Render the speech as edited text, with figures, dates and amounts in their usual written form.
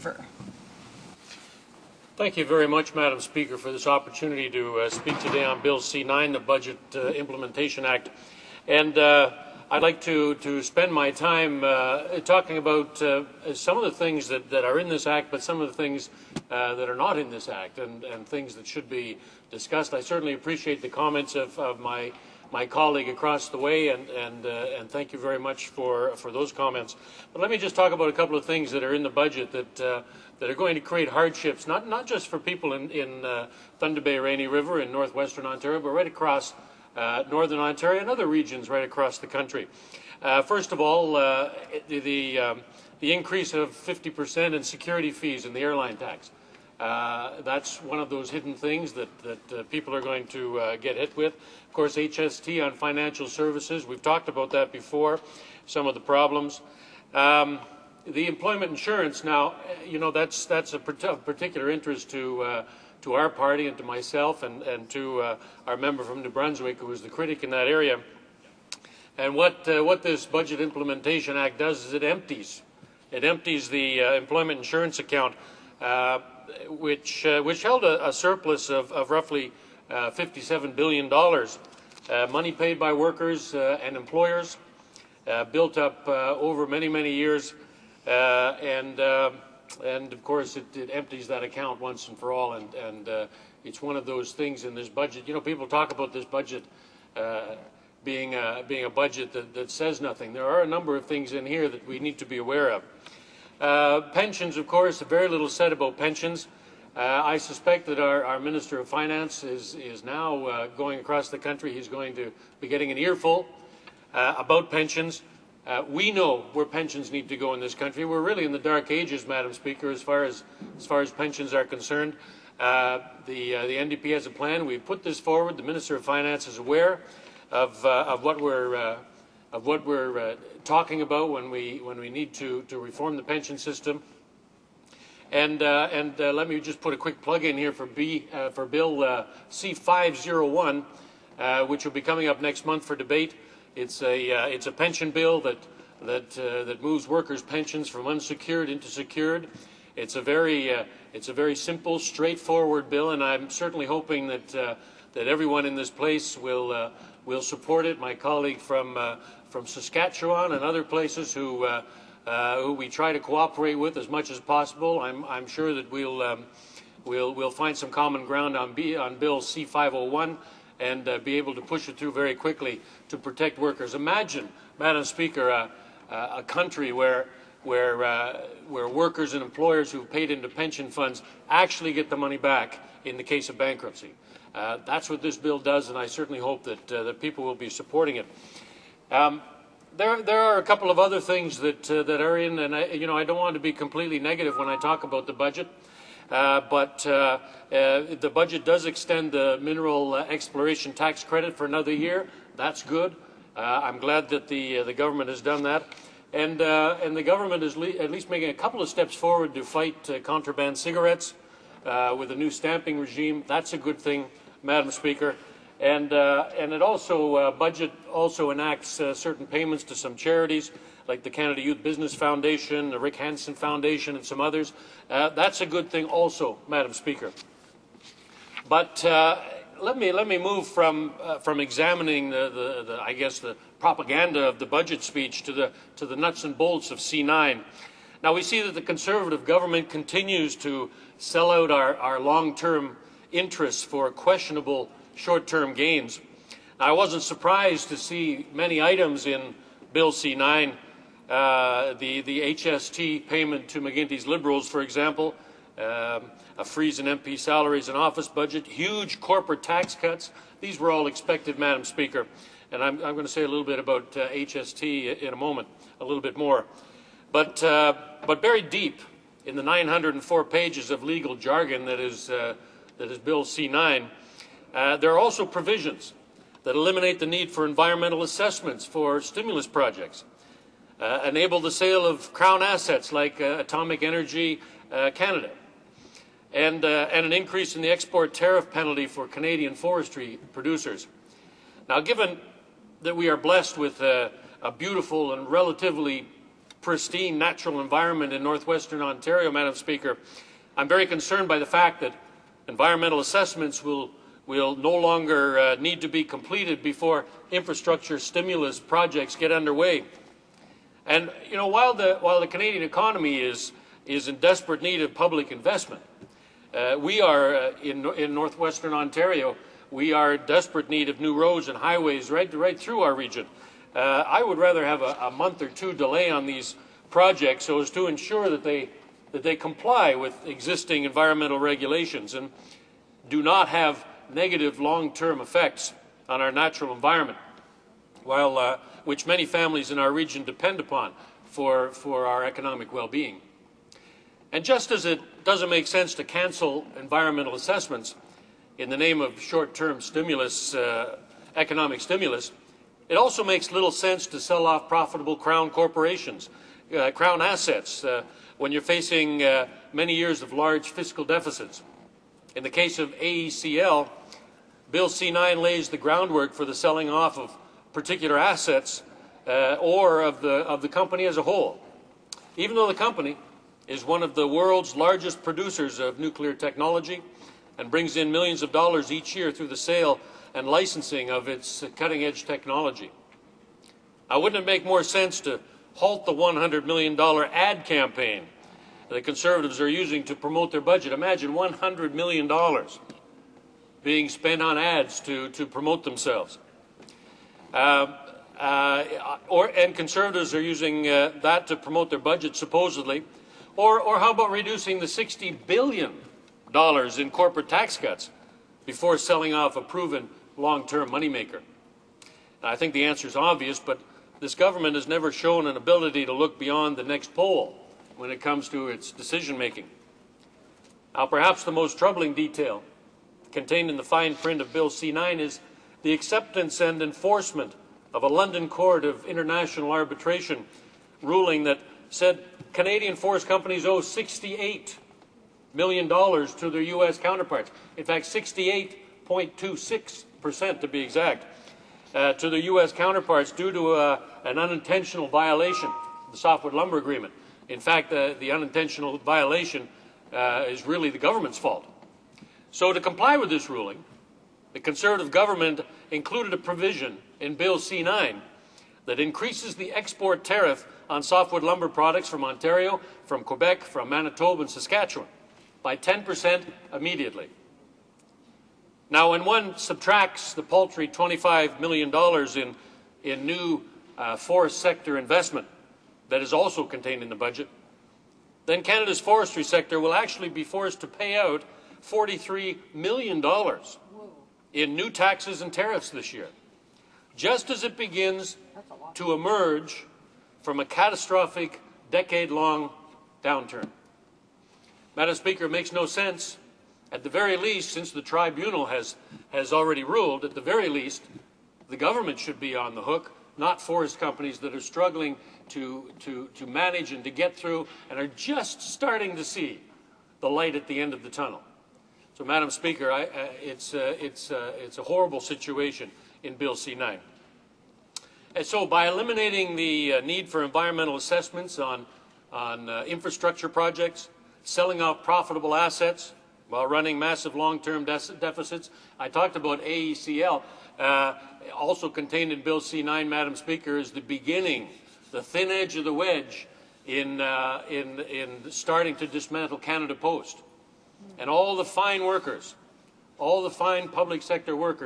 River. Thank you very much, Madam Speaker, for this opportunity to speak today on Bill C-9, the Budget Implementation Act. And I'd like to spend my time talking about some of the things that are in this Act, but some of the things that are not in this Act, and things that should be discussed. I certainly appreciate the comments of my colleague across the way, and thank you very much for those comments. But let me just talk about a couple of things that are in the budget that are going to create hardships, not just for people in Thunder Bay Rainy River in northwestern Ontario, but right across northern Ontario and other regions right across the country. First of all, the increase of 50% in security fees in the airline tax. That's one of those hidden things that people are going to get hit with. Of course, HST on financial services, we've talked about that before, some of the problems. The employment insurance, now, you know, that's of particular interest to our party and to myself and to our member from New Brunswick, who was the critic in that area. And what this Budget Implementation Act does is it empties the employment insurance account, which held a surplus of roughly $57 billion, money paid by workers and employers, built up over many years, and of course it empties that account once and for all, and it's one of those things in this budget. You know, people talk about this budget being a budget that says nothing. There are a number of things in here that we need to be aware of. Pensions, of course, very little said about pensions. I suspect that our Minister of Finance is now going across the country. He's going to be getting an earful about pensions. We know where pensions need to go in this country. We're really in the dark ages, Madam Speaker, as far as pensions are concerned. The NDP has a plan. We've put this forward. The Minister of Finance is aware of what we're talking about when we need to reform the pension system. And let me just put a quick plug in here for Bill C-501, which will be coming up next month for debate. It's a pension bill that moves workers' pensions from unsecured into secured. It's a very simple, straightforward bill, and I'm certainly hoping that everyone in this place will support it. My colleague from Saskatchewan and other places who we try to cooperate with as much as possible. I'm sure that we'll find some common ground on Bill C-501 and be able to push it through very quickly to protect workers. Imagine, Madam Speaker, a country where workers and employers who've paid into pension funds actually get the money back in the case of bankruptcy. That's what this bill does, and I certainly hope that people will be supporting it. There are a couple of other things that are in, and I don't want to be completely negative when I talk about the budget, but the budget does extend the mineral exploration tax credit for another year. That's good. I'm glad that the government has done that, and the government is at least making a couple of steps forward to fight contraband cigarettes with a new stamping regime. That's a good thing, Madam Speaker. And it also budget also enacts certain payments to some charities like the Canada Youth Business Foundation, the Rick Hansen Foundation, and some others. That's a good thing also, Madam Speaker. But let me move from examining I guess the propaganda of the budget speech to the nuts and bolts of C-9. Now we see that the Conservative government continues to sell out our long-term interests for questionable short-term gains. Now, I wasn't surprised to see many items in Bill C-9, the HST payment to McGuinty's Liberals, for example, a freeze in MP salaries and office budget, huge corporate tax cuts. These were all expected, Madam Speaker, and I'm going to say a little bit about HST in a moment, a little bit more. But buried deep in the 904 pages of legal jargon that is Bill C-9, there are also provisions that eliminate the need for environmental assessments for stimulus projects, enable the sale of Crown assets like Atomic Energy Canada, and an increase in the export tariff penalty for Canadian forestry producers. Now, given that we are blessed with a beautiful and relatively pristine natural environment in northwestern Ontario, Madam Speaker, I'm very concerned by the fact that environmental assessments will no longer need to be completed before infrastructure stimulus projects get underway. And you know, while the Canadian economy is in desperate need of public investment, we are in northwestern Ontario. We are in desperate need of new roads and highways right through our region. I would rather have a month or two delay on these projects so as to ensure that they comply with existing environmental regulations and do not have negative long-term effects on our natural environment, which many families in our region depend upon for our economic well-being. And just as it doesn't make sense to cancel environmental assessments in the name of short-term stimulus, economic stimulus, it also makes little sense to sell off profitable Crown corporations, Crown assets, when you're facing many years of large fiscal deficits. In the case of AECL, Bill C-9 lays the groundwork for the selling off of particular assets or of the company as a whole. Even though the company is one of the world's largest producers of nuclear technology and brings in millions of dollars each year through the sale and licensing of its cutting-edge technology. Now, wouldn't it make more sense to halt the $100 million ad campaign the Conservatives are using to promote their budget? Imagine $100 million being spent on ads to promote themselves. And Conservatives are using that to promote their budget, supposedly. Or how about reducing the $60 billion in corporate tax cuts before selling off a proven long-term moneymaker? I think the answer is obvious, but this government has never shown an ability to look beyond the next poll when it comes to its decision-making. Now, perhaps the most troubling detail contained in the fine print of Bill C-9 is the acceptance and enforcement of a London Court of International Arbitration ruling that said Canadian forest companies owe $68 million to their U.S. counterparts. In fact, 68.26% to be exact, to their U.S. counterparts due to an unintentional violation of the softwood lumber agreement. In fact, the unintentional violation is really the government's fault. So to comply with this ruling, the Conservative government included a provision in Bill C-9 that increases the export tariff on softwood lumber products from Ontario, from Quebec, from Manitoba and Saskatchewan by 10% immediately. Now, when one subtracts the paltry $25 million in new forest sector investment that is also contained in the budget, then Canada's forestry sector will actually be forced to pay out $43 million in new taxes and tariffs this year, just as it begins to emerge from a catastrophic decade-long downturn. Madam Speaker, it makes no sense. At the very least, since the tribunal has already ruled, at the very least, the government should be on the hook, not forest companies that are struggling to manage and to get through and are just starting to see the light at the end of the tunnel. So, Madam Speaker, it's a horrible situation in Bill C-9. And so by eliminating the need for environmental assessments on infrastructure projects, selling off profitable assets while running massive long-term deficits, I talked about AECL, also contained in Bill C-9, Madam Speaker, is the beginning, the thin edge of the wedge in starting to dismantle Canada Post. And all the fine workers, all the fine public sector workers